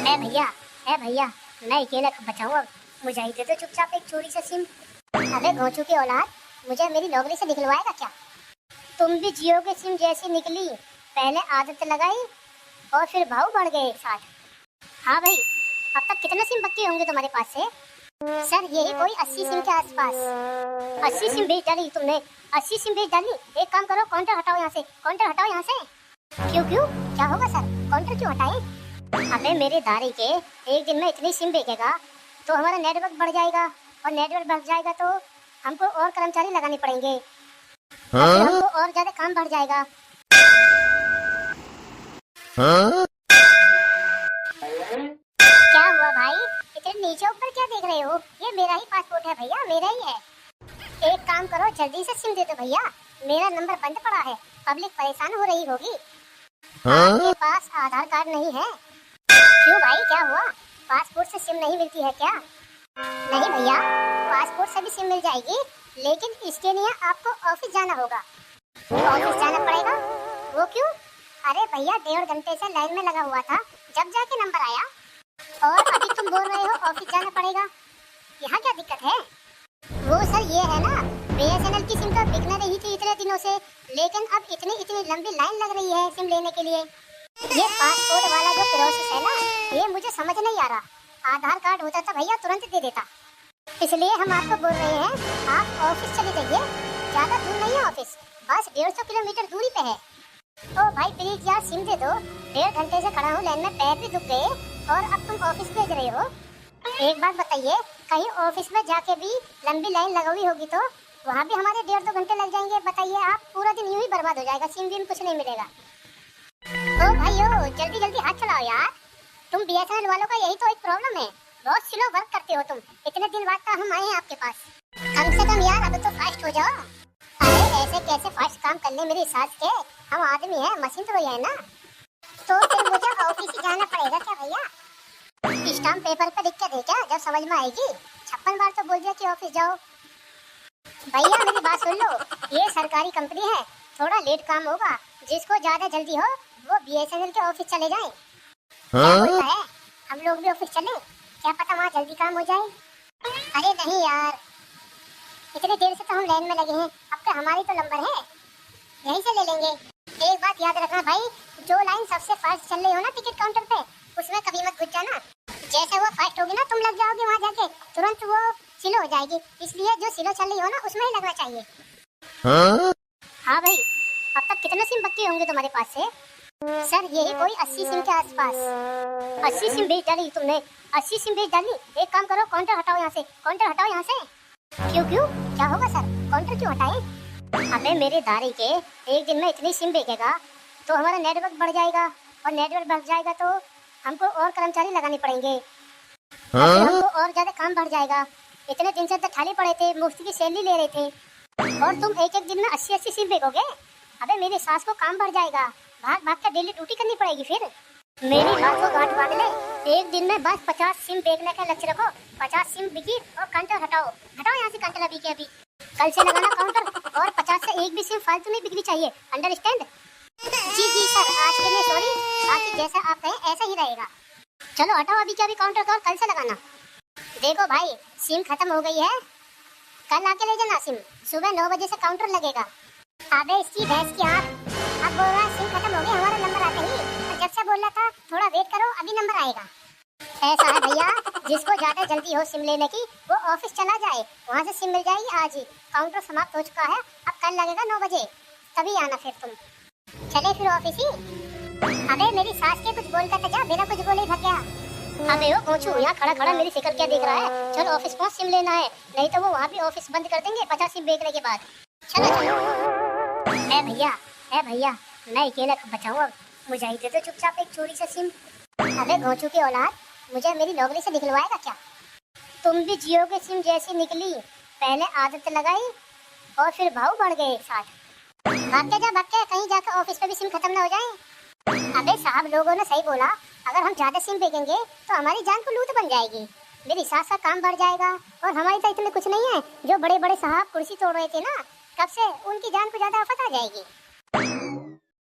भैया भैया, मैं अकेला बचाऊं अब। मुझे ही दे दो चुपचाप एक चोरी से सिम। अबे घोंचू की औलाद, मुझे मेरी नौकरी से निकलवाएगा क्या? तुम भी जियो के सिम जैसी निकली, पहले आदत लगाई और फिर भाव बढ़ गए एक साथ। हाँ भाई, अब तक कितने सिम बचे होंगे तुम्हारे पास से? सर यही कोई 80 सिम के आसपास। 80 सिम बेच डाली तुमने? 80 सिम बेच डाली? एक काम करो, काउंटर हटाओ यहाँ से, काउंटर हटाओ यहाँ से। क्यों क्यों, क्या होगा सर? काउंटर क्यों हटाए? अबे मेरे दारी के, एक दिन में इतनी सिम बेचेगा तो हमारा नेटवर्क बढ़ जाएगा, और नेटवर्क बढ़ जाएगा तो हमको और कर्मचारी लगाने पड़ेंगे। हाँ? हमको और ज्यादा काम बढ़ जाएगा। हाँ? क्या हुआ भाई, इतने नीचे ऊपर क्या देख रहे हो? ये मेरा ही पासपोर्ट है भैया, मेरा ही है। एक काम करो, जल्दी से सिम दे दो भैया, मेरा नंबर बंद पड़ा है, पब्लिक परेशान हो रही होगी। हाँ? आपके पास आधार कार्ड नहीं है? क्यों भाई, क्या हुआ? पासपोर्ट से सिम नहीं मिलती है क्या? नहीं भैया, पासपोर्ट से भी सिम मिल जाएगी, लेकिन इसके लिए आपको ऑफिस जाना होगा। ऑफिस जाना पड़ेगा? वो क्यों? अरे भैया, 1.5 घंटे से लाइन में लगा हुआ था, जब जाके नंबर आया, और अभी तुम बोल रहे हो ऑफिस जाना पड़ेगा। यहाँ क्या दिक्कत है? वो सर ये है ना, BSNL की सिम तो बिक न रही थी इतने दिनों से, लेकिन अब इतनी लंबी लाइन लग रही है सिम लेने के लिए। ये पासपोर्ट वाला जो प्रोसेस है ना, ये मुझे समझ नहीं आ रहा। आधार कार्ड होता था भैया, तुरंत दे देता। इसलिए हम आपको बोल रहे हैं, आप ऑफिस चले जाइए, ज्यादा दूर नहीं है ऑफिस, बस 150 किलोमीटर दूरी पे है। ओ भाई प्लीज यार, सिम दे दो, 1.5 घंटे से खड़ा हूँ लाइन में, पैर भी दुख गए, और अब तुम ऑफिस भेज रहे हो। एक बात बताइए, कहीं ऑफिस में जाके भी लंबी लाइन लगाई होगी तो वहाँ भी हमारे 1.5-2 घंटे लग जाएंगे। बताइए आप, पूरा दिन यूं ही बर्बाद हो जाएगा, सिम भी कुछ नहीं मिलेगा। ओ भाइयों, जल्दी जल्दी हाथ चलाओ यार, तुम BSNL वालों का यही तो एक प्रॉब्लम है, बहुत स्लो वर्क करते हो तुम। इतने दिन बाद हम आए हैं आपके पास, कम से कम यार अब तो फास्ट हो जाओ। अरे ऐसे कैसे फास्ट काम कर ले मेरी सास के, हम आदमी हैं, मशीन तो है ना। तो फिर मुझे ऑफिस ही जाना पड़ेगा क्या भैया? स्टाम्प पेपर पे लिख के दे क्या, जब समझ में आएगी? 56 बार तो बोल दिया कि ऑफिस जाओ। भैया मेरी बात सुन लो, ये सरकारी कंपनी है, थोड़ा लेट काम होगा, जिसको ज्यादा जल्दी हो वो BSNL के ऑफिस चले जाएं। क्या बोलता है, हम लोग भी ऑफिस चलें? क्या पता वहाँ जल्दी काम हो जाए। अरे नहीं यार, इतनी देर से तो हम लाइन में लगे हैं, अब तो हमारी तो नंबर है, यहीं से ले लेंगे। एक बात याद रखना भाई, जो लाइन सबसे फास्ट चल रही हो ना टिकट काउंटर पे, उसमें कभी मत घुस जाना। जैसे वो फास्ट होगी ना, तुम लग जाओगे वहाँ जाके, तुरंत वो स्लो हो जाएगी, इसलिए जो स्लो चल रही हो ना उसमें ही लगना चाहिए। हाँ भाई, अब तक कितने सिम बचे होंगे तुम्हारे पास से? सर यही कोई 80 सिम के आसपास। 80 सिम बेच डाली तुमने? 80 सिम बेच डाली? एक काम करो, काउंटर हटाओ यहाँ से, काउंटर हटाओ यहाँ से। क्यों क्यों, क्या होगा सर? काउंटर क्यों हटाए? अबे मेरे दारी के, एक दिन में इतनी सिम बेचेगा तो हमारा नेटवर्क बढ़ जाएगा, और नेटवर्क बढ़ जाएगा तो हमको और कर्मचारी लगाने पड़ेंगे। हाँ? हमको और ज्यादा काम बढ़ जाएगा। इतने दिन से तो खाली पड़े थे, मुफ्त की सैलरी ले रहे थे, और तुम एक दिन में 80 सिम बेचोगे? अबे मेरी सास को काम बढ़ जाएगा, भाग भाग कर डेली ड्यूटी करनी पड़ेगी। फिर मेरी बात को गांठ बांध ले, एक दिन में बस 50 सिम बेचने का लक्ष्य रखो। 50 सिम बिकी और काउंटर हटाओ, हटाओ यहाँ से काउंटर अभी के अभी, कल से लगाना काउंटर, और 50 से एक भी सिम फालतू नहीं बिकनी चाहिए, अंडरस्टैंड? जी जी सर, आज के लिए सॉरी, बाकी जैसा आप कहें ऐसा ही रहेगा। चलो हटाओ अभी के अभी काउंटर को, और कल से लगाना। देखो भाई, सिम खत्म हो गई है, कल आके ले जाना सिम, सुबह 9 बजे से काउंटर लगेगा। अबे इसकी भैंस की आँख, अब बोल रहा सिम खत्म हो गई, हमारा नंबर आते ही, और जब से बोल रहा था थोड़ा वेट करो अभी नंबर आएगा। ऐसा है भैया, जिसको ज्यादा जल्दी हो सिम लेने की वो ऑफिस चला जाए, वहाँ से सिम मिल जाएगी आज ही। काउंटर समाप्त हो चुका है, अब कल लगेगा 9 बजे, तभी आना फिर तुम। चले फिर ऑफिस ही। अबे मेरी सास के कुछ बोल कर जा, बिना कुछ बोले भाग गया। अबे वो पहुंचू, यहाँ खड़ा खड़ा मेरी शिकल क्या देख रहा है? चल ऑफिस पहुंच, सिम लेना है, नहीं तो वो वहाँ भी ऑफिस बंद कर देंगे 50 सिम बेचने के बाद। चलो चलो। भैया, मैं अकेला बचाऊं अब, मुझे ही दे दो चुपचाप एक चोरी से सिम। अबे घोंचू की औलाद, मुझे मेरी नौकरी से निकलवाएगा क्या? तुम भी जियो के सिम जैसी निकली, पहले आदत लगाई और फिर भाव बढ़ गए एक साथ। भाग के जा, कहीं जाकर ऑफिस पे भी सिम खत्म ना हो जाए। अबे साहब लोगों ने सही बोला, अगर हम ज्यादा सिम बेचेंगे तो हमारी जान को लूट बन जाएगी, मेरी सास का काम बढ़ जाएगा, और हमारी तो इतने कुछ नहीं है, जो बड़े बड़े साहब कुर्सी तोड़ रहे थे ना कब से, उनकी जान को ज्यादा आफत आ जाएगी।